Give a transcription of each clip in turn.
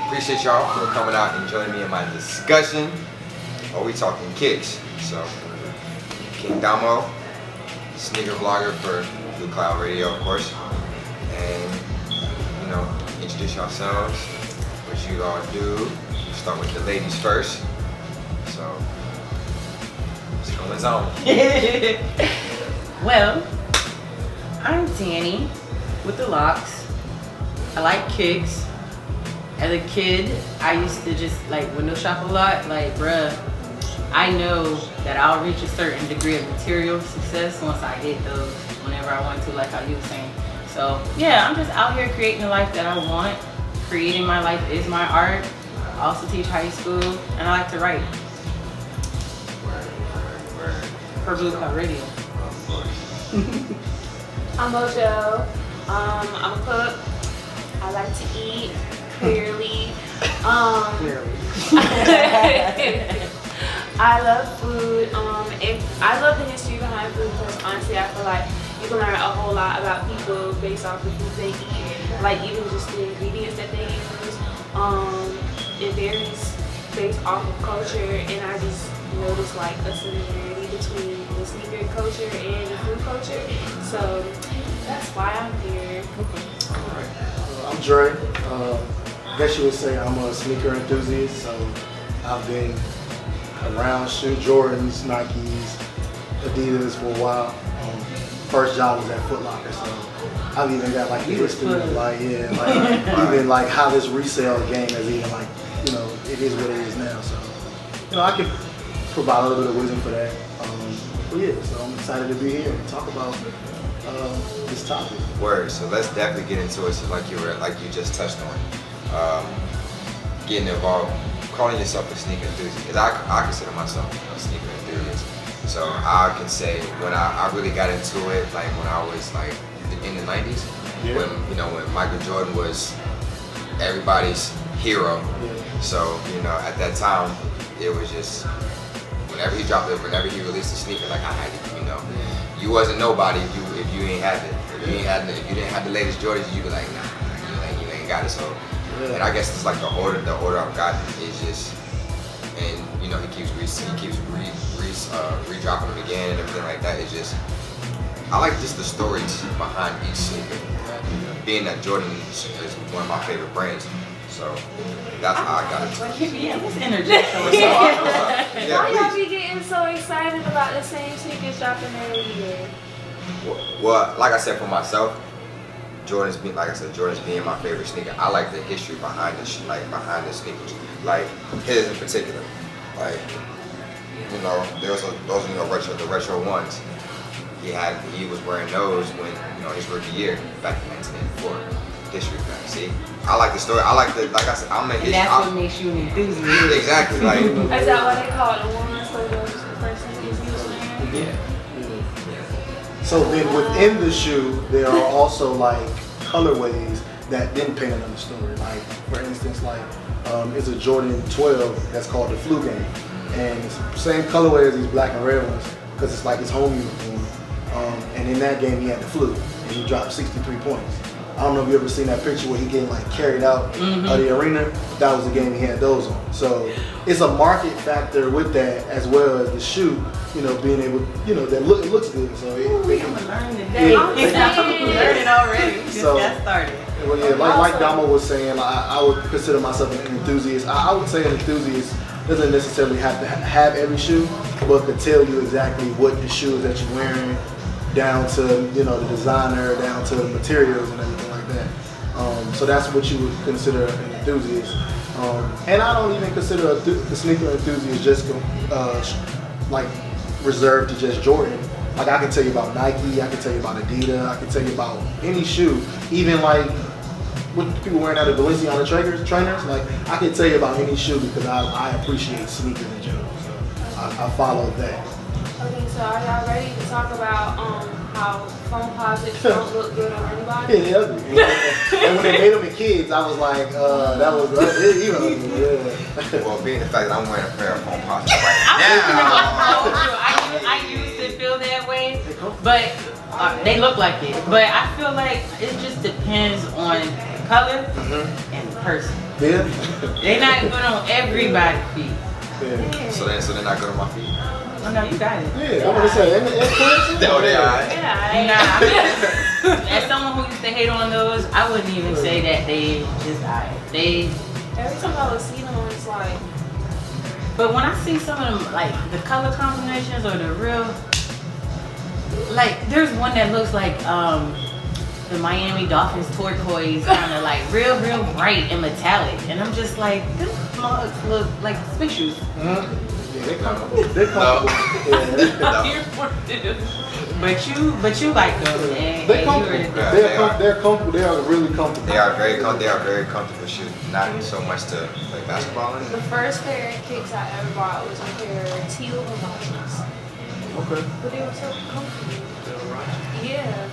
appreciate y'all for coming out and joining me in my discussion. Oh, we talking kicks. So, King Damo, sneaker vlogger for Blue Cloud Radio, of course. And, you know, introduce yourselves, what you all do. We'll start with the ladies first. So, what's going on? Well, I'm Danny with the locks. I like kicks. As a kid, I used to just like window shop a lot. Like, bruh, I know that I'll reach a certain degree of material success once I hit those whenever I want to, like how you were saying. So yeah, I'm just out here creating the life that I want. Creating my life is my art. I also teach high school and I like to write. For Blue Cloud Radio. I'm Mojo. I'm a cook. I like to eat, clearly. I love food. I love the history behind food because honestly, I feel like you can learn a whole lot about people based off the food they eat. Like even just the ingredients that they use. It varies based off of culture, and I just noticed like a similarity between the sneaker culture and the food culture. So that's why I'm here. I'm Dre. I guess you would say I'm a sneaker enthusiast, so I've been around Jordans, Nikes, Adidas for a while. First job was at Foot Locker, so I've even got like history, like even like how this resale game is even like, you know, it is what it is now. So, you know, I can provide a little bit of wisdom for that. But yeah, so I'm excited to be here and talk about this topic. Word. So let's definitely get into it. So like you just touched on, getting involved, calling yourself a sneaker enthusiast. Because I consider myself a sneaker enthusiast. So I can say when I really got into it, like when I was like in the 90s, when Michael Jordan was everybody's hero. Yeah. So at that time, it was just whenever he dropped it, whenever he released a sneaker, like I had it. You wasn't nobody if you ain't had it. If you didn't have the latest Jordans, you be like, nah, you ain't got it. So, and I guess it's like the order I've gotten is just, and he keeps redropping them again and everything like that. It's just, I like just the stories behind each sneaker. Being that Jordan is one of my favorite brands, so that's how I got it. Yeah, what's interject? Why y'all be getting so excited about the same sneakers dropping every year? Well, like I said for myself, Jordan's being my favorite sneaker. I like the history behind the sneakers, like his in particular. Like those are the retro ones. He was wearing those when his rookie year back in 1984. History fact. See, I like the story. Like I said, I'm a history. And that's what makes you an enthusiast. Exactly. Like. Is that what they call it? The ones for the first sneakers he was wearing? Yeah. So then within the shoe, there are also like colorways that then paint another story. Like for instance, like it's a Jordan 12 that's called the Flu Game, and it's the same colorway as these black and red ones because it's like his home uniform. And in that game, he had the flu, and he dropped 63 points. I don't know if you ever seen that picture where he getting like carried out of the arena. That was the game he had those on. So it's a market factor with that as well as the shoe. Being able, that it looks good. So we can learn today. I'm learning already. We just got started. Well, yeah, like Damo was saying, I would consider myself an enthusiast. I would say an enthusiast doesn't necessarily have to have every shoe, but could tell you exactly what the shoe is that you're wearing, down to the designer, down to the materials and everything like that. So that's what you would consider an enthusiast. And I don't even consider the sneaker enthusiast just like reserved to just Jordan. Like I can tell you about Nike, I can tell you about Adidas, I can tell you about any shoe, even like what people wearing out of Balenciaga trainers. Like I can tell you about any shoe because I appreciate sneakers in general. So I follow that. Okay, so are y'all ready to talk about how phone posits don't look good on anybody? Yeah, they're ugly. And when they made them in kids, I was like, that was ugly. Yeah. Well, being the fact that I'm wearing a pair of phone posits right now. I used to feel that way, but they look like it. But I feel like it just depends on color and person. Yeah. They not good on everybody's feet. Yeah. So they're not good on my feet. Oh no, you got it. Yeah, I'm gonna say, and No, they are. Yeah. As someone who used to hate on those, I wouldn't even say that they just died. They. Every time I would see them, it's like, But when I see some of them, like the color combinations or the real, like there's one that looks like the Miami Dolphins turquoise, kind of like real bright and metallic, and I'm just like, them mugs look like space shoes. Yeah, they're comfortable. They're comfortable. No. I'm here for this. But you like them, and They're you comfortable. really Yeah. They're comfortable. They are really comfortable. They are very comfortable shoes. Not so much to play basketball in. the first pair of kicks I ever bought was a pair of teal Hawaiians. Okay. But they were so comfortable. Yeah.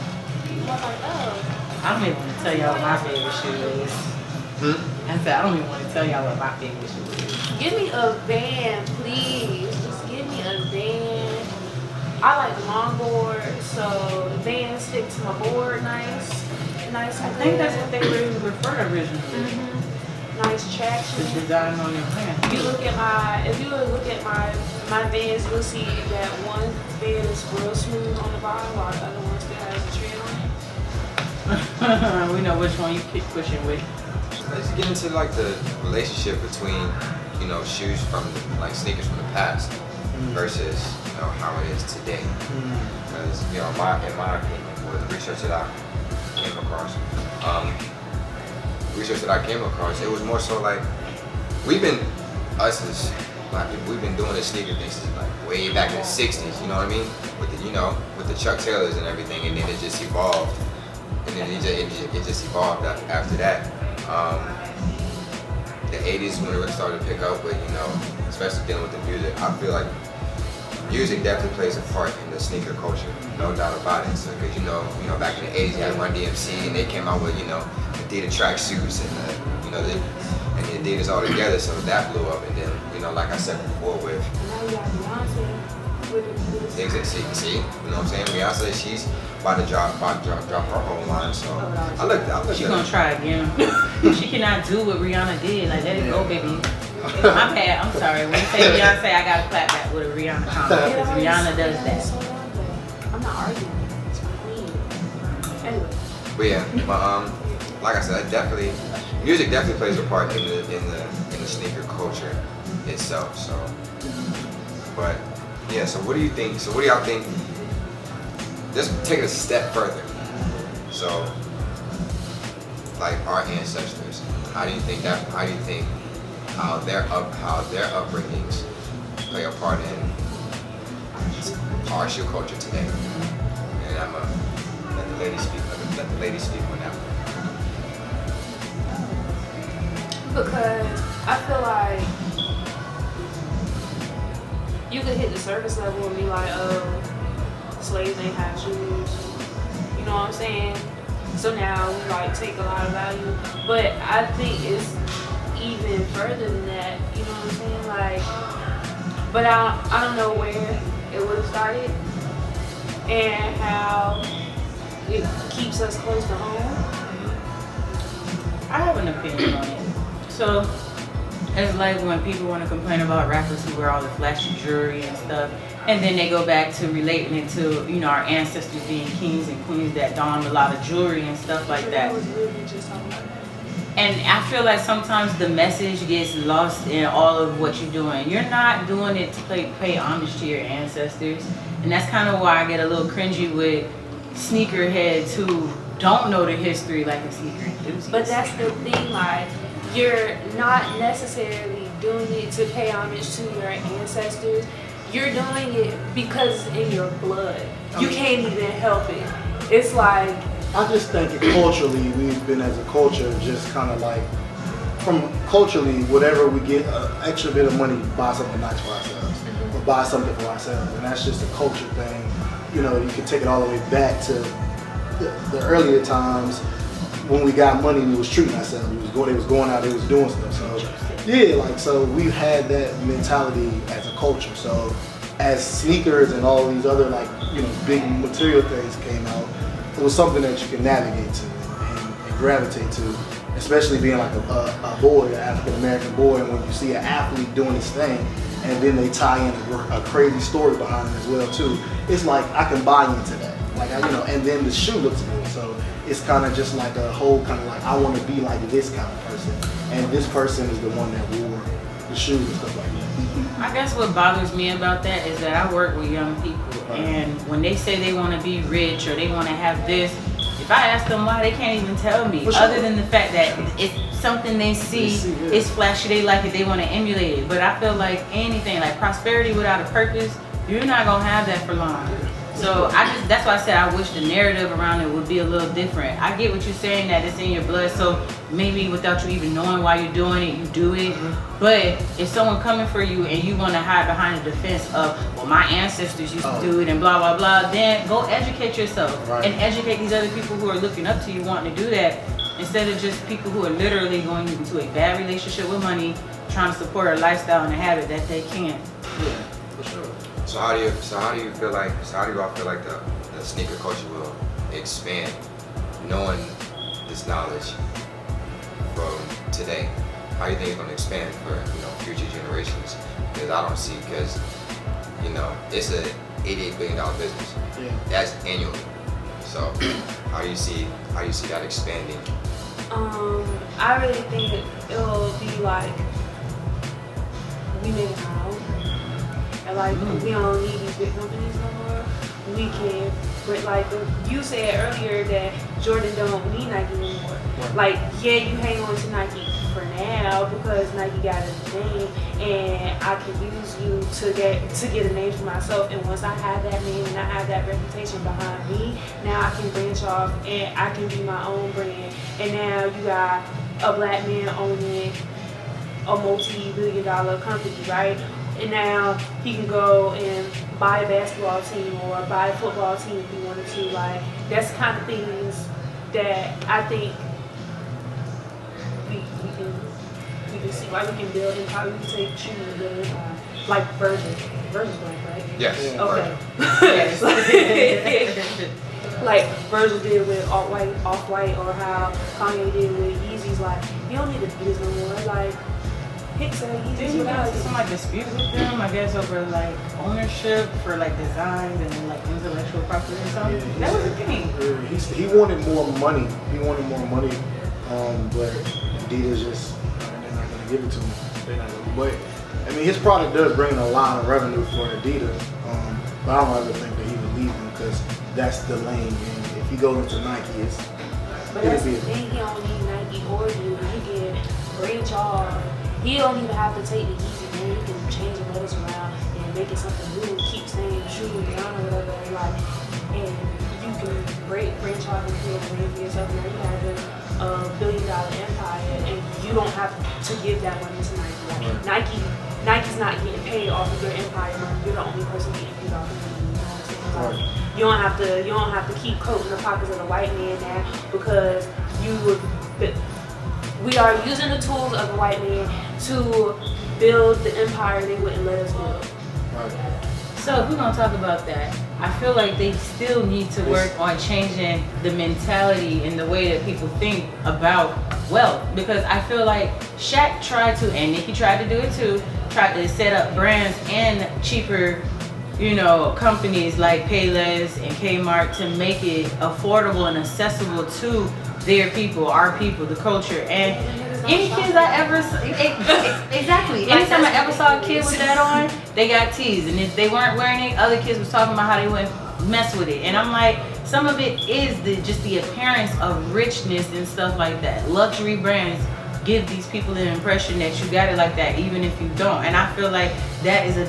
I was like, oh. I don't even want to tell y'all what my favorite shoe is. I said I don't even want to tell y'all what my favorite shoe is. Give me a van, please. Just give me a van. I like longboard, so the van sticks to my board nice and I think that's what they really referred originally. Nice The traction. design on your pants. If you look at my vans, you'll see that one van is real smooth on the bottom, while the other one still has a tread on it. We know which one you keep pushing with. Let's get into like the relationship between, you know, shoes from like sneakers from the past versus, you know, how it is today. Because, you know, in my opinion, with the research that I came across, it was more so like us as black people, we've been doing this sneaker thing since like way back in the '60s. You know what I mean? With the Chuck Taylors and everything, and then it just evolved. And then it just evolved after that. The 80s when it really started to pick up with, you know, especially dealing with the music, I feel like music definitely plays a part in the sneaker culture, no doubt about it. So, because, you know, back in the 80s, you had Run DMC, and they came out with, you know, Adidas track suits and the Adidas all together, so that blew up. And then, you know, like I said before with Now you got Beyonce with the see, you know what I'm saying? Beyonce, she's about to drop her whole line. So I looked at She gonna try again. She cannot do what Rihanna did. Like, let it go, baby. My bad. I'm sorry. When you say Beyonce, I gotta clap back with a Rihanna comment because Rihanna does that. I'm not arguing. It's my queen. Anyway. But yeah, like I said, music definitely plays a part in the sneaker culture itself. So, but yeah. So what do you think? So what do y'all think? Just take it a step further. So, like our ancestors, how do you think how their upbringings play a part in our shoe culture today? And I'm gonna let the lady speak on that one. Because I feel like you could hit the surface level and be like, oh, slaves ain't have shoes. You know what I'm saying? So now we like take a lot of value. But I think it's even further than that. You know what I'm saying? Like, but I don't know where it would have started and how it keeps us close to home. I have an opinion on it. So, it's like when people want to complain about rappers who wear all the flashy jewelry and stuff, and then they go back to relating it to, you know, our ancestors being kings and queens that donned a lot of jewelry and stuff like that. And I feel like sometimes the message gets lost in all of what you're doing. You're not doing it to pay homage to your ancestors. And that's kind of why I get a little cringy with sneakerheads who don't know the history like a sneaker enthusiast. But that's the thing, like, you're not necessarily doing it to pay homage to your ancestors. You're doing it because it's in your blood. You can't even help it. It's like, I just think culturally, we've been as a culture just kind of like, from culturally, whatever we get, an extra bit of money, buy something nice for ourselves, or buy something for ourselves, and that's just a culture thing. You know, you can take it all the way back to the earlier times when we got money, we was treating ourselves. They was going out, they was doing stuff. So yeah, like, so we've had that mentality as a culture. So as sneakers and all these other, like, you know, big material things came out, it was something that you can navigate to and gravitate to, especially being like a boy, an African American boy, and when you see an athlete doing his thing, and then they tie in a crazy story behind it as well too. It's like I can buy into that, like and then the shoe looks good, so it's kind of just like a whole kind of like I want to be like this kind of person, and this person is the one that wore the shoes and stuff like that. I guess what bothers me about that is that I work with young people, and when they say they want to be rich or they want to have this, if I ask them why, they can't even tell me. Sure. Other than the fact that it's something they see, yeah. it's flashy, they like it, they want to emulate it. But I feel like anything, like prosperity without a purpose, you're not gonna have that for long. So that's why I said I wish the narrative around it would be a little different. I get what you're saying, that it's in your blood, so maybe without you even knowing why you're doing it, you do it. But if someone coming for you and you want to hide behind the defense of, well, my ancestors used to do it and blah, blah, blah, then go educate yourself and educate these other people who are looking up to you wanting to do that, instead of just people who are literally going into a bad relationship with money, trying to support a lifestyle and a habit that they can't. Yeah, for sure. So how do you all feel like the sneaker culture will expand, knowing this knowledge from today? How do you think it's going to expand for future generations? Because I don't see, because it's a $88 billion business. Yeah. That's annually. So how do you see that expanding? I really think it'll be like we make it our own. And like we don't need these big companies no more. We can, but like you said earlier that Jordan don't need Nike anymore. Like you hang on to Nike for now because Nike got a name, and I can use you to get a name for myself. And once I have that name and I have that reputation behind me, now I can branch off and I can be my own brand. And now you got a black man owning a multi-billion-dollar company, right? And now he can go and buy a basketball team or buy a football team if he wanted to. Like, that's the kind of things that I think we can see. Like, we can build empire. We can take shoes and build empire. Like Virgil's black, right? Yes. Okay. Like Virgil did with Off-White, or how Kanye did with Yeezys. Like, you don't need to do this no more. Like, Didn't you guys some like dispute with them, I guess, over like ownership for like designs and like intellectual property or something? Yeah, that was a thing. Yeah, he wanted more money. But Adidas just they're not gonna give it to him. They're not gonna. But I mean, his product does bring in a lot of revenue for Adidas. But I don't ever think that he would leave them because that's the lane. And if he goes into Nike, but that's the thing. He don't need Nike or Adidas. He can branch off. He don't even have to take the Yeezy name. He can change the letters around and make it something new. Keep saying shoe down or whatever. Like, and you can branch off and create a brand for yourself. Now you have a $1 billion empire, and you don't have to give that money to Nike. Like, Nike's not getting paid off of your empire money. You're the only person getting paid off of it. You know what I'm saying? Like, you don't have to keep coating the pockets of the white man now because we are using the tools of the white man to build the empire they wouldn't let us build. Right. So if we're gonna talk about that, I feel like they still need to work on changing the mentality and the way that people think about wealth, because I feel like Shaq tried to, and Nicki tried to do it too, tried to set up brands and cheaper, companies like Payless and Kmart to make it affordable and accessible to their people, our people, the culture. And any kids I ever saw, exactly. Anytime I ever saw a kid with that on, they got teased. And if they weren't wearing it, other kids was talking about how they wouldn't mess with it. And I'm like, some of it is just the appearance of richness and stuff like that. Luxury brands give these people the impression that you got it like that, even if you don't. And I feel like that is a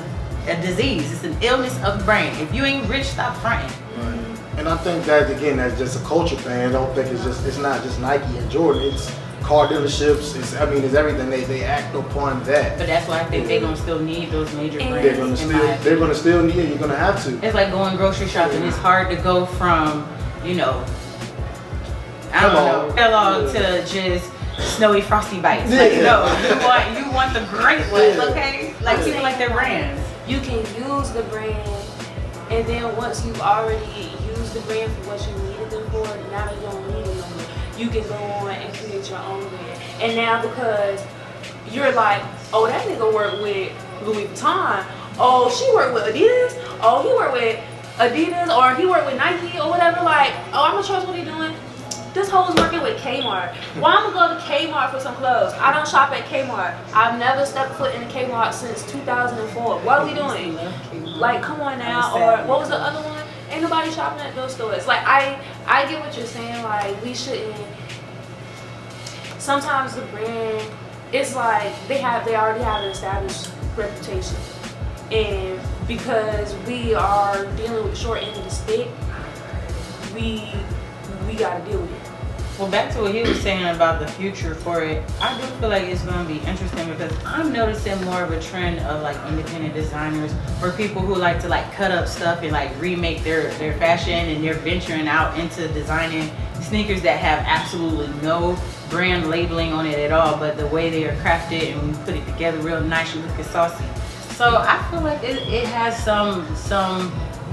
disease. It's an illness of the brain. If you ain't rich, stop fronting. Right. And I think that, again, that's just a culture thing. I don't think it's not just Nike and Jordan. It's car dealerships. It's everything. They act upon that. But that's why I think they're gonna still need those major brands. They're gonna still need it. You're gonna have to. It's like going grocery shopping. It's hard to go from, Kellogg to just snowy frosty bites. Like, you want the great ones, okay? Like people like their brands. You can use the brand, and then once you've already used the brand for what you needed them for, now you don't need it no more. you can go on and create your own brand. And now because you're like, oh, that nigga worked with Louis Vuitton, oh, she worked with Adidas, oh, he worked with Adidas, or he worked with Nike or whatever, like, oh, I'm gonna trust what he doing. This hoe's working with Kmart. Why I'm gonna go to Kmart for some clothes? I don't shop at Kmart. I've never stepped foot in a Kmart since 2004. What are we doing? Like, come on now. Or what was the other one? Ain't nobody shopping at those stores. Like, I get what you're saying. Like, we shouldn't. Sometimes the brand, it's like they already have an established reputation, and because we are dealing with the short end of the stick, we gotta deal with it. Well, back to what he was saying about the future for it, I do feel like it's going to be interesting because I'm noticing more of a trend of like independent designers or people who like to like cut up stuff and like remake their fashion, and they're venturing out into designing sneakers that have absolutely no brand labeling on it at all, but the way they are crafted and we put it together real nice, you look saucy. So I feel like it has some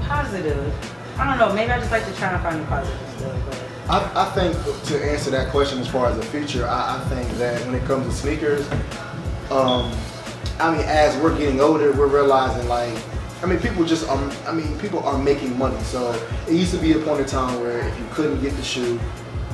positive. I don't know, maybe I just like to try and find the positive stuff, but I think to answer that question as far as the future, I think that when it comes to sneakers, I mean, as we're getting older, we're realizing like, I mean, people are making money. So it used to be a point in time where if you couldn't get the shoe,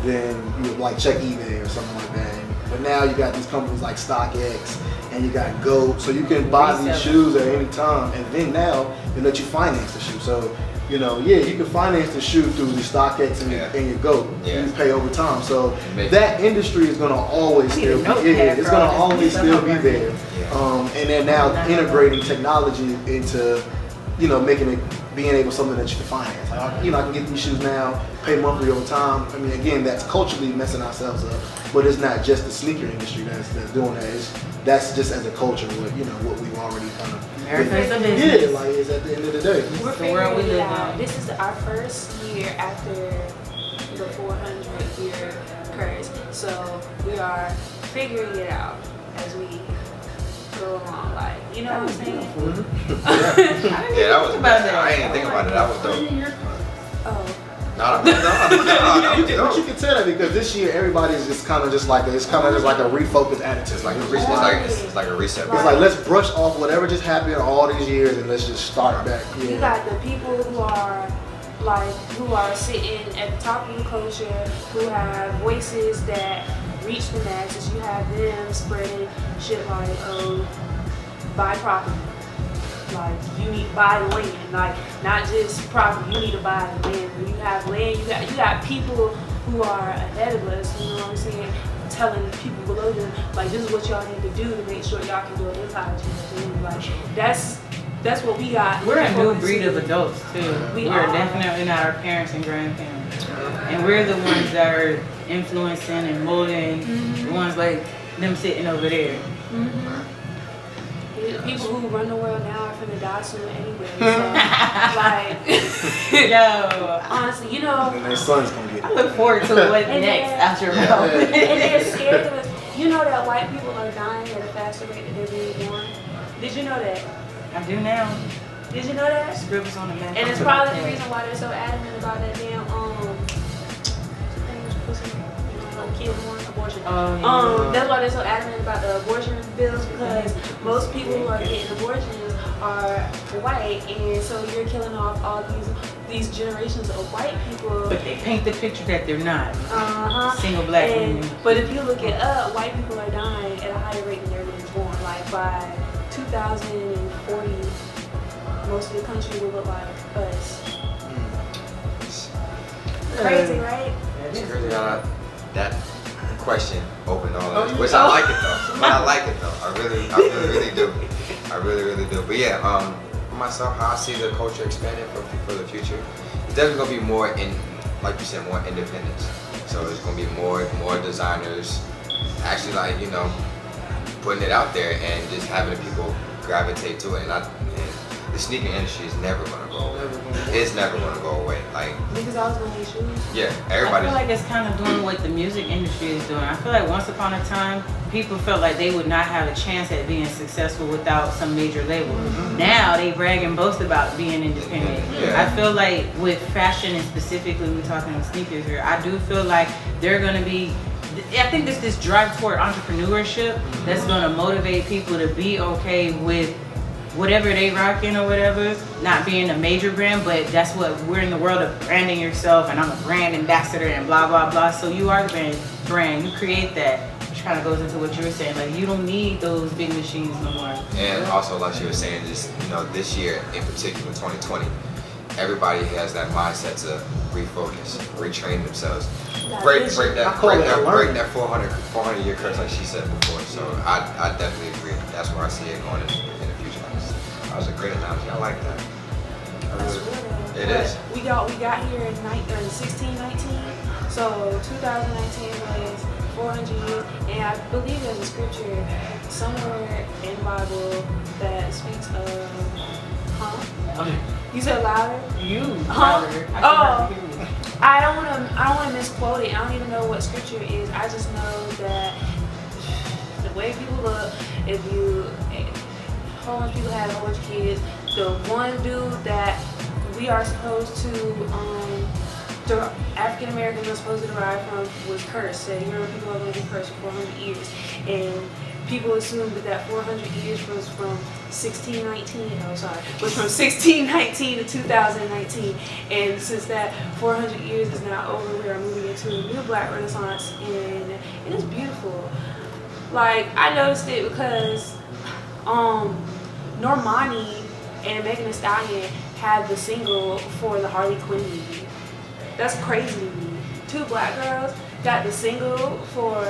then you would like check eBay or something like that. But now you got these companies like StockX and you got GOAT, so you can buy these shoes at any time. And then now they let you finance the shoe. So you know, you can finance the shoe through the StockX and your GOAT. And you pay over time. So that industry is going to always still be there. It's going to always still be there. And they're now integrating technology into, you know, being able something that you can finance. Like, you know, I can get these shoes now, pay monthly over time. I mean, again, that's culturally messing ourselves up. But it's not just the sneaker industry that's doing that. That's just as a culture, what we've already kind of. America's a business. Yeah, like it's at the end of the day. We're figuring it out. This is our first year after the 400-year curse, so we are figuring it out as we go along. Like, you know what I'm saying? Yeah, that was about that. I didn't think about it. That was dope. Oh. No, But you can tell that because this year everybody's just kind of just like a refocused attitude. It's like a reset. It's like let's brush off whatever just happened all these years and let's just start back. Yeah. You got the people who are sitting at the top of the culture, who have voices that reach the masses. You have them spreading shit like, oh, buy property. Like, you need to buy land, like, not just property, you need to buy land. When you have land, you got people who are ahead of us, you know what I'm saying, telling people below them, like, this is what y'all need to do to make sure y'all can build this house. Like, that's what we got. We're a new breed of adults, too. We're definitely not our parents and grandparents. And we're the ones that are influencing and molding the ones like them sitting over there. People who run the world now are finna die soon anyway. So, like, yo, honestly, you know. And their son's gonna get it. I look forward to what next out your mouth. And they're scared of us. You know that white people are dying at a faster rate than they're being born? Did you know that? I do now. Did you know that? Scribbles on the map. And it's probably the reason why they're so adamant about that damn abortion. That's why they're so adamant about the abortion bills, because most people who are getting abortions are white, and so you're killing off all these generations of white people. But they paint the picture that they're not. Single black women. But if you look it up, white people are dying at a higher rate than they're being born. Like by 2040, most of the country will look like us. Crazy, right? It's crazy how that question opened all of this, which I like it though. But I like it though. I really do. I really do. But yeah, for myself, how I see the culture expanding for the future, it's definitely gonna be more like you said, more independence. So it's gonna be more designers actually, like, putting it out there and just having people gravitate to it. And the sneaker industry is never gonna go away. It's never gonna go away. Like, Niggas always gonna need shoes. yeah, I everybody. feel like it's kind of doing what the music industry is doing. I feel like once upon a time, people felt like they would not have a chance at being successful without some major label. Now they brag and boast about being independent. Yeah. I feel like with fashion and specifically we're talking about sneakers here, I do feel like they're gonna be, I think there's this drive toward entrepreneurship that's gonna motivate people to be okay with whatever they rocking or whatever, not being a major brand, but that's what we're in the world of branding yourself, and I'm a brand ambassador and blah blah blah. So you are the brand, you create that, which kind of goes into what you were saying. Like, you don't need those big machines no more. And also, like she was saying, just, you know, this year in particular, 2020, everybody has that mindset to refocus, retrain themselves, break that 400 year curse, like she said before. So I definitely agree. That's where I see it going in the future. That was a great analogy. I like that. That's real. It is. We got here in 1619. So 2019 was 400 years, and I believe there's a scripture somewhere in the Bible that speaks of, You said louder? You. Huh? Louder. I can Oh. hardly hear you. I don't wanna misquote it. I don't even know what scripture it is. I just know that the way people look, if you a whole bunch of people had a whole bunch of kids, the one dude that we are supposed to the African Americans are supposed to derive from was cursed. Said, you know, people are going to be cursed for 400 years. And people assumed that 400 years was from 1619, was from 1619 to 2019. And since that 400 years is now over, we are moving into a new Black Renaissance, and it is beautiful. Like, I noticed it because Normani and Megan Thee Stallion had the single for the Harley Quinn movie. That's crazy to me. 2 Black girls got the single for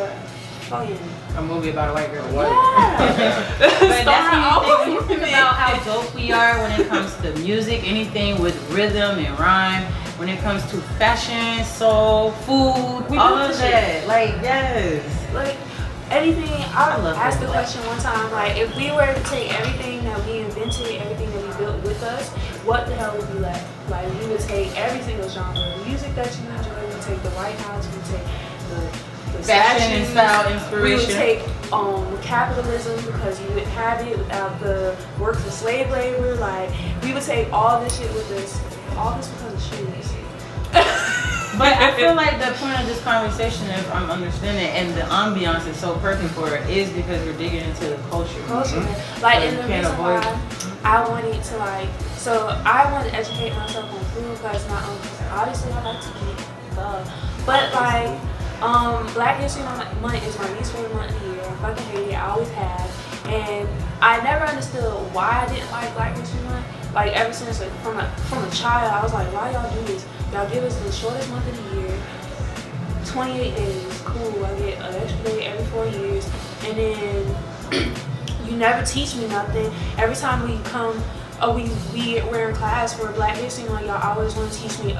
fucking A movie about a white girl. yeah. But that's Starring when you all think women. about how dope we are when it comes to music, anything with rhythm and rhyme, when it comes to fashion, soul, food, We all built of the shit. that. Like, yes. Like anything, I love asked the that. question one time, like if we were to take everything that we invented, everything that we built with us, what the hell would be left? Like we would take every single genre of music that you enjoy, we would take the White House, we would take the Fashion and statues, style we would inspiration. take capitalism because you wouldn't have it without the works of slave labor. Like we would take all this shit with us, all this because of shoes. But I feel like the point of this conversation, if I'm understanding, and the ambiance is so perfect for it, is because we're digging into the culture. Like, So and you the can't reason avoid why I wanted to so I want to educate myself on food because obviously I like to eat, but like, Black History Month is my least favorite month of the year. I fucking hate it. I always have, and I never understood why I didn't like Black History Month. Like ever since from a child, I was like, why y'all do this? Y'all give us the shortest month of the year, 28 days, cool. I get an extra day every 4 years, and then you never teach me nothing. Every time we come, we're in class for Black History Month, y'all always want to teach me,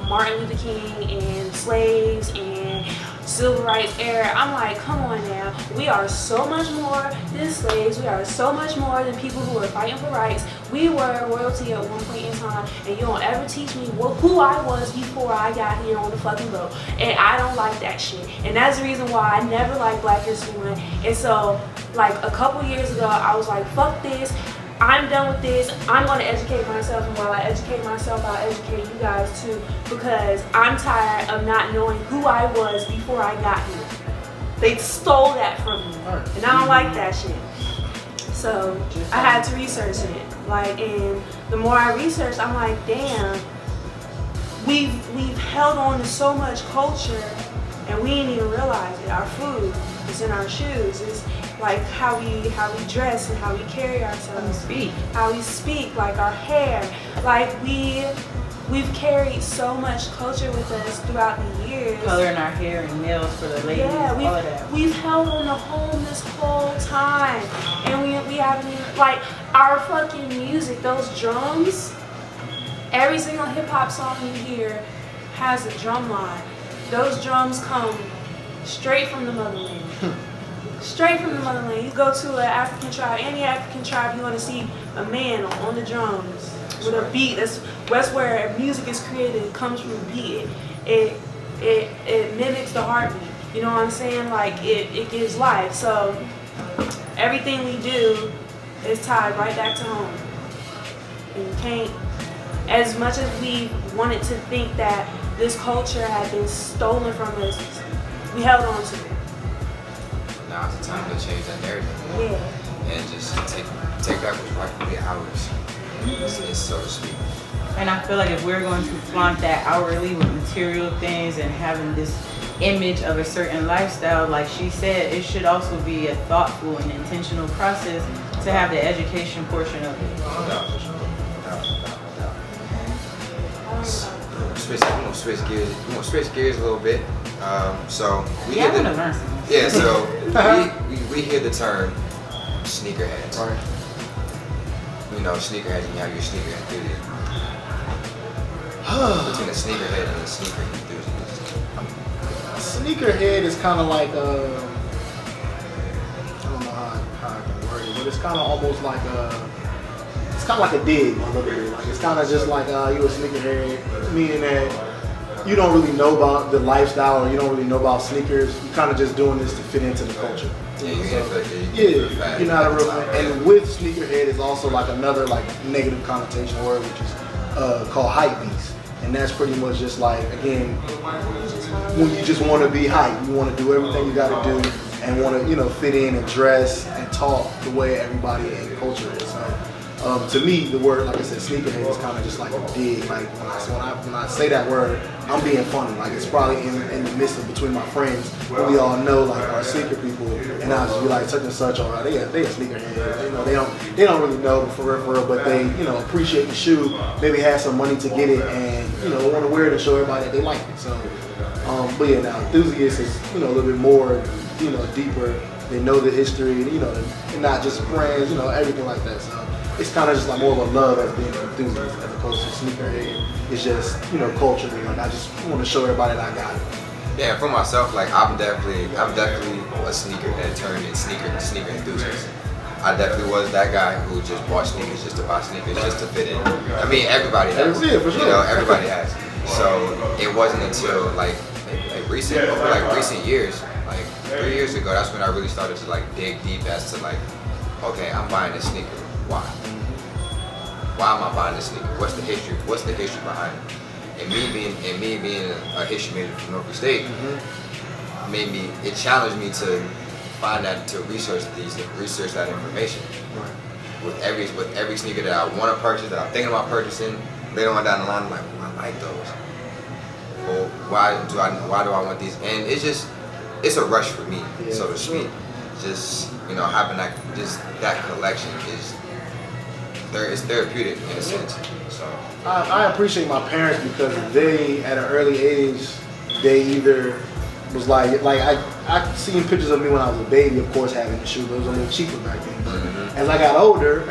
Martin Luther King and slaves and civil rights era. I'm like, come on now. We are so much more than slaves. We are so much more than people who are fighting for rights. We were royalty at one point in time, and you don't ever teach me who I was before I got here on the fucking boat. And I don't like that shit. And that's the reason why I never liked Black History Month. And so, like a couple years ago, I was like, fuck this. I'm done with this. I'm going to educate myself, and while I educate myself, I'll educate you guys too, because I'm tired of not knowing who I was before I got here. They stole that from me, and I don't like that shit. So I had to research it. Like, and the more I researched, I'm like, damn, we've held on to so much culture, and we didn't even realize it. Our food is in our shoes. It's like how we dress and how we carry ourselves, how we speak, like our hair. Like we've carried so much culture with us throughout the years. Color in our hair and nails for the ladies, Yeah, all of that. we've held on to home this whole time, and we haven't even, like, our fucking music, those drums. Every single hip hop song you hear has a drum line. Those drums come straight from the motherland. straight from the motherland. You go to an African tribe, any African tribe, you're gonna see a man on the drums with a beat. That's where music is created. It comes from a beat. It mimics the heartbeat. You know what I'm saying? Like it gives life. So everything we do is tied right back to home. And you can't, as much as we wanted to think that this culture had been stolen from us, we held on to it. Now it's the time to change that narrative. Yeah. And just take back what's rightfully ours. It's so to speak. And I feel like if we're going to flaunt that outwardly with material things and having this image of a certain lifestyle, like she said, it should also be a thoughtful and intentional process to have the education portion of it. No doubt. We're gonna switch gears a little bit. So we Yeah, I hear want to learn something. yeah. So we hear the term sneakerheads. Right. You know, sneakerheads, and you have your sneaker enthusiast. Between a sneakerhead and a sneaker enthusiast. Sneakerhead is kind of like I don't know how I can word it, but it's kind of almost like it's kind of like a dig a little bit. Like it's kind of just like you a sneakerhead, meaning that you don't really know about the lifestyle or you don't really know about sneakers. You're kind of just doing this to fit into the culture. Yeah, you Yeah, you're not a real fan. And with sneakerhead is also like another like negative connotation word, which is called hype beast. And that's pretty much just like, again, when you just want to be hype, you want to do everything you got to do and want to, you know, fit in and dress and talk the way everybody in culture is. So, to me, the word, like I said, sneakerhead is kind of just like a dig. Like when I say that word, I'm being funny. Like it's probably in the midst of between my friends, we all know like our sneaker people, and I'll just be like such and such, or they a sneakerhead. You know, they don't really know for real, but they, you know, appreciate the shoe. Maybe have some money to get it, and you know, want to wear it and show everybody that they like it. So, but yeah, now enthusiast is, you know, a little bit more, you know, deeper. They know the history, you know, and not just brands, you know, everything like that. So it's kind of just like more of a love as being an enthusiast as opposed to sneakerhead. It's just, you know, culturally, like I just want to show everybody that I got it. Yeah, for myself, like I'm definitely a sneakerhead turned sneaker enthusiast. I definitely was that guy who just bought sneakers just to buy sneakers just to fit in. I mean, everybody has. Yeah, for sure. You know, everybody has. So it wasn't until like recent years, like 3 years ago, that's when I really started to like dig deep as to like, okay, I'm buying this sneaker. Why? Why am I buying this sneaker? What's the history? What's the history behind it? And me being a history major from Norfolk State, it challenged me to find that, to research that information. Right. With every sneaker that I want to purchase, that I'm thinking about purchasing, later on down the line, I'm like, well, I like those. Well, why do I want these? And it's a rush for me, so to speak. Just, you know, having that collection it's therapeutic in a sense. So I appreciate my parents because they, at an early age, they either was like I seen pictures of me when I was a baby, of course, having the shoe, but it was a little cheaper back then. But as I got older,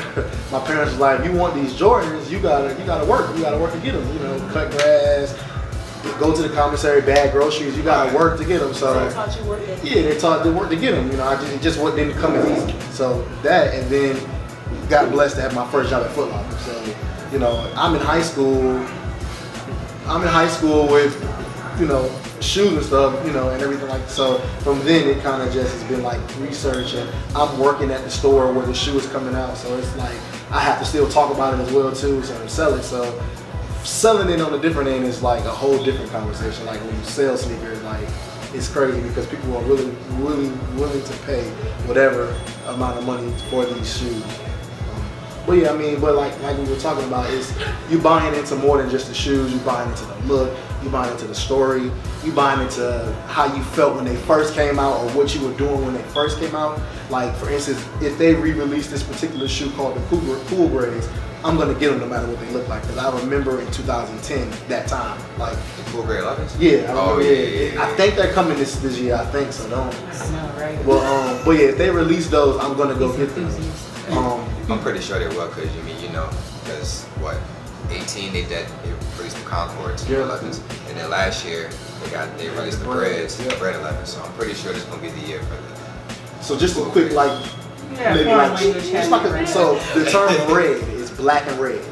my parents was like, if you want these Jordans, you gotta work to get them. You know, cut grass, go to the commissary, bag groceries. You gotta work to get them. So They taught you work ethic. yeah, they taught to work to get them. You know, it just didn't come as easy. So that, and then got blessed to have my first job at Foot Locker. So, you know, I'm in high school with, you know, shoes and stuff, you know, and everything like that. So from then it kind of just has been like research, and I'm working at the store where the shoe is coming out. So it's like I have to still talk about it as well too, so sell it. So selling it on a different end is like a whole different conversation. Like when you sell sneakers, like it's crazy because people are really, really willing to pay whatever amount of money for these shoes. But yeah, I mean, but like we were talking about, is you buying into more than just the shoes. You buying into the look. You buying into the story. You buying into how you felt when they first came out, or what you were doing when they first came out. Like for instance, if they re-released this particular shoe called the Cool Grays, I'm gonna get them no matter what they look like, because I remember in 2010 that time, like the Cool Gray 11s. Yeah, I remember. Yeah. I think they're coming this year. I think so. Don't. I know, right? Well, but yeah, if they release those, I'm gonna go get them. I'm pretty sure they will, because because what, 18 they released the Concords, Yeah. 11s, and then last year they released the Breads, the Bread 11s. So I'm pretty sure this is gonna be the year for them. So just a quick like, Yeah, maybe foreign like, language it's like has so the term bread is black and red.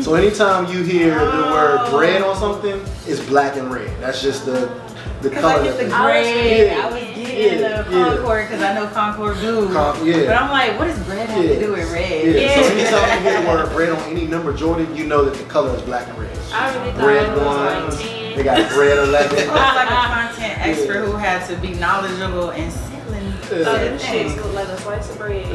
So anytime you hear the word bread on something, it's black and red. That's just the Cause color. I get the that gray, Yeah, I was getting yeah, the yeah. Concord because I know Concord blue. Yeah. But I'm like, what does bread have to do with red? Yeah. So anytime you hear the word bread on any number Jordan, you know that the color is black and red. I really thought Bread it was ones, like 10. they got bread 11. I was like a content expert who had to be knowledgeable and selling So certain them shits things. look like a slice of bread.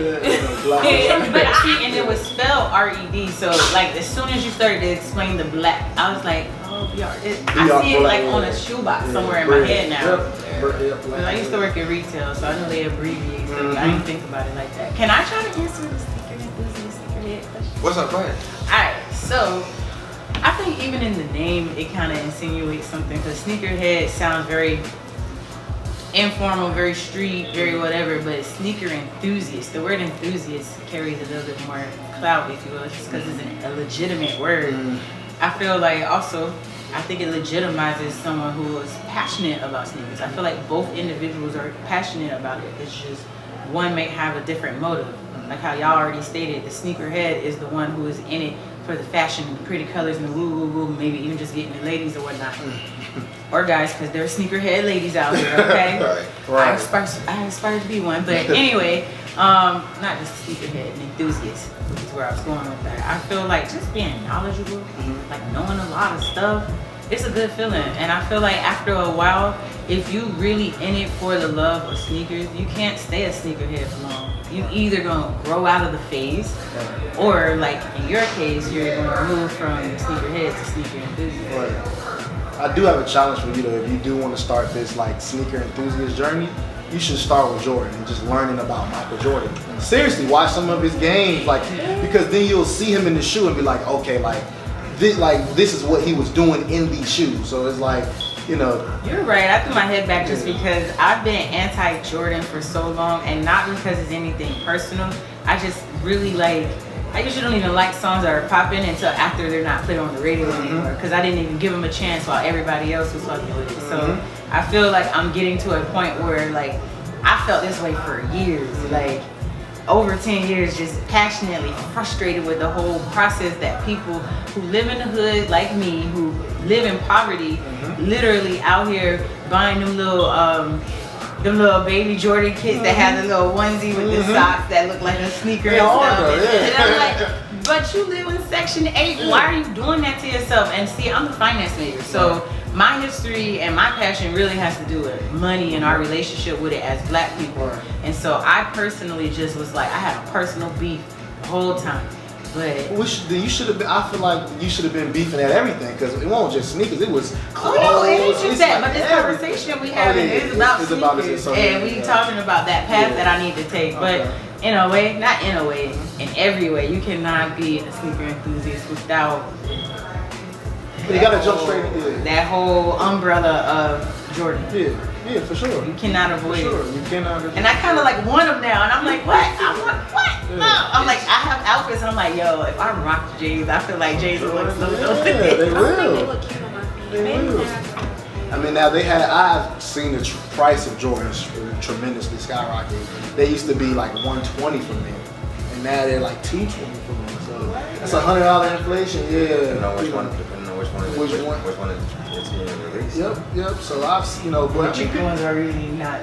But see, and it was spelled R-E-D, so like as soon as you started to explain the black, I was like, oh, I see it like on a shoebox somewhere in my head now. Because I used to work in retail, so I know they abbreviate stuff. I didn't think about it like that. Can I try to answer the sneaker enthusiast, sneakerhead question? What's up, go ahead. Alright, so I think even in the name, it kind of insinuates something because sneakerhead sounds very informal, very street, very whatever, but sneaker enthusiast, the word enthusiast carries a little bit more clout, if you will, just because it's a legitimate word. I feel like also, I think it legitimizes someone who is passionate about sneakers. I feel like both individuals are passionate about it. It's just one may have a different motive. Like how y'all already stated, the sneakerhead is the one who is in it for the fashion and the pretty colors and the woo woo woo, maybe even just getting the ladies or whatnot. Or guys, because there are sneakerhead ladies out here, okay? Right. I aspire to be one, but anyway, not just a sneakerhead, an enthusiast, which is where I was going with that. I feel like just being knowledgeable, like knowing a lot of stuff, it's a good feeling. And I feel like after a while, if you really in it for the love of sneakers, you can't stay a sneakerhead for long. You either gonna grow out of the phase, or like in your case, you're gonna move from sneakerhead to sneaker enthusiast. Right. I do have a challenge for you though. If you do want to start this like sneaker enthusiast journey, you should start with Jordan and just learning about Michael Jordan. And seriously, watch some of his games, like because then you'll see him in the shoe and be like, okay, like this is what he was doing in these shoes. So it's like, you know. You're right. I threw my head back just because I've been anti-Jordan for so long, and not because it's anything personal. I just really like. I usually don't even like songs that are popping until after they're not played on the radio anymore, because I didn't even give them a chance while everybody else was fucking with it. So I feel like I'm getting to a point where like I felt this way for years, like over 10 years, just passionately frustrated with the whole process that people who live in the hood like me, who live in poverty, literally out here buying them little baby Jordan kits that have the little onesie with the socks that look like a sneaker and stuff. And I'm like, but you live in Section 8. Why are you doing that to yourself? And see, I'm a finance major, so my history and my passion really has to do with money and our relationship with it as black people. And so I personally just was like, I had a personal beef the whole time. But You should have been. I feel like you should have been beefing at everything because it wasn't just sneakers. It was clothes. oh no, it ain't it's just that. like But this everything. conversation we having is about it's about sneakers, so and we talking about that path that I need to take. But in a way, not in a way, in every way, you cannot be a sneaker enthusiast without. You gotta jump straight into it. That whole umbrella of Jordan. Yeah, for sure. You cannot avoid Sure, it. you cannot. And I kind of like want them now, and I'm like, what? I'm like, what? No. I'm like, I have outfits, and I'm like, yo, if I rock J's, I feel like J's will look so dope. They I don't think they will. look cute on my feet. They Maybe will. they have I mean, now I've seen the price of Jordans tremendously skyrocket. They used to be like $120 for me, and now they're like $220 for me. So that's $100 inflation. Yeah. Depending on which one, which one is being released. Yep. So The cheap ones are really not.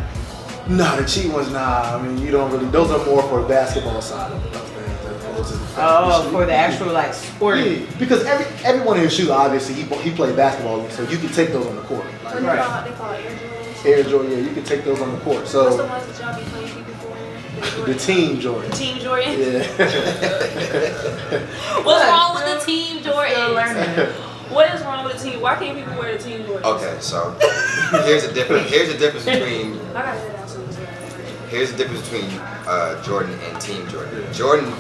No, the cheap ones, nah. I mean, you don't really. Those are more for the basketball side of things. As opposed to the Oh, for the actual like sport. Yeah, because everyone in his shoes, obviously, he played basketball, so you can take those on the court. Like, What they call it Air Jordans? Air Jordan, yeah, you can take those on the court. What's the So ones that y'all be playing people for? the Team Jordan. Team Jordan? Yeah. What's wrong with the Team Still Jordan? learning. What is wrong with the team? Why can't people wear the Team Jordan? Okay, so here's the difference. Here's the difference between. I gotta say that soon. Here's the difference between Jordan and Team Jordan. Jordan,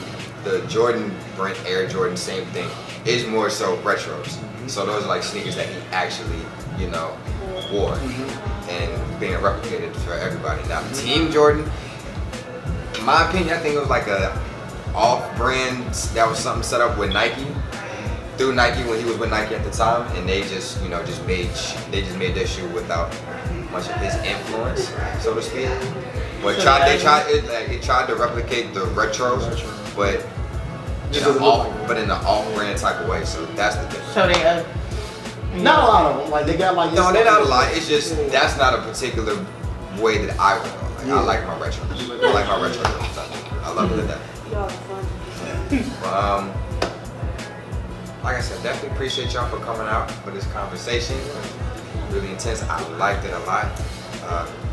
the Jordan brand Air Jordan, same thing, is more so retros. So those are like sneakers that he actually, wore and being replicated for everybody. Now, Team Jordan, in my opinion, I think it was like a off-brand. That was something set up with Nike. Through Nike when he was with Nike at the time, and they just made their shoe without much of his influence, so to speak. But So, it tried to replicate the retros, but Just doesn't look like it. in an off-brand type of way. So that's the difference. So they Not a lot of them. Like they got like. No, they're not a lot. It's just that's not a particular way that I would go. Like, Yeah. I like my retros. I like my retros. I love it at that. Y'all are fun. But, like I said, definitely appreciate y'all for coming out for this conversation. Really intense. I liked it a lot.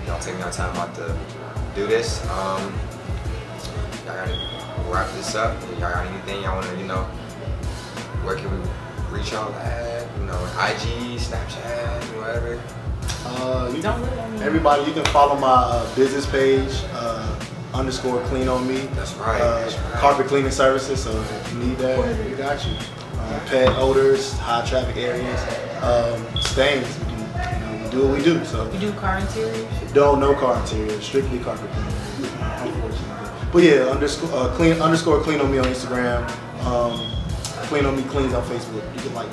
Y'all taking your time out to do this. Y'all gotta wrap this up. Y'all got anything y'all wanna, where can we reach y'all at? IG, Snapchat, whatever. don't look at me. Everybody, you can follow my business page, _clean on me. That's right. That's right. Carpet cleaning services. So if you need that, we got you. Pet odors, high traffic areas, stains. We do what we do. So You do car interiors? no car interior, strictly carpet cleaning. Unfortunately, but yeah, clean on me on Instagram. Clean on me cleans on Facebook. You can follow.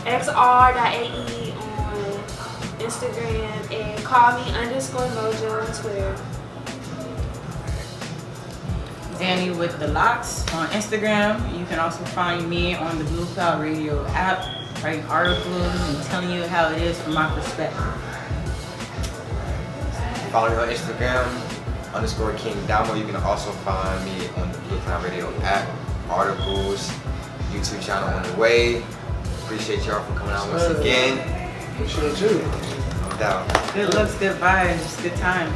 XR.AE on Instagram and call me _mojo on Twitter. Danny with the locks on Instagram. You can also find me on the Blue Cloud Radio app, writing articles and telling you how it is from my perspective. Follow me on Instagram, _King Damo. You can also find me on the Blue Cloud Radio app, articles, YouTube channel on the way. Appreciate y'all for coming out once again. Appreciate you. No doubt. Good looks, good vibes, good time.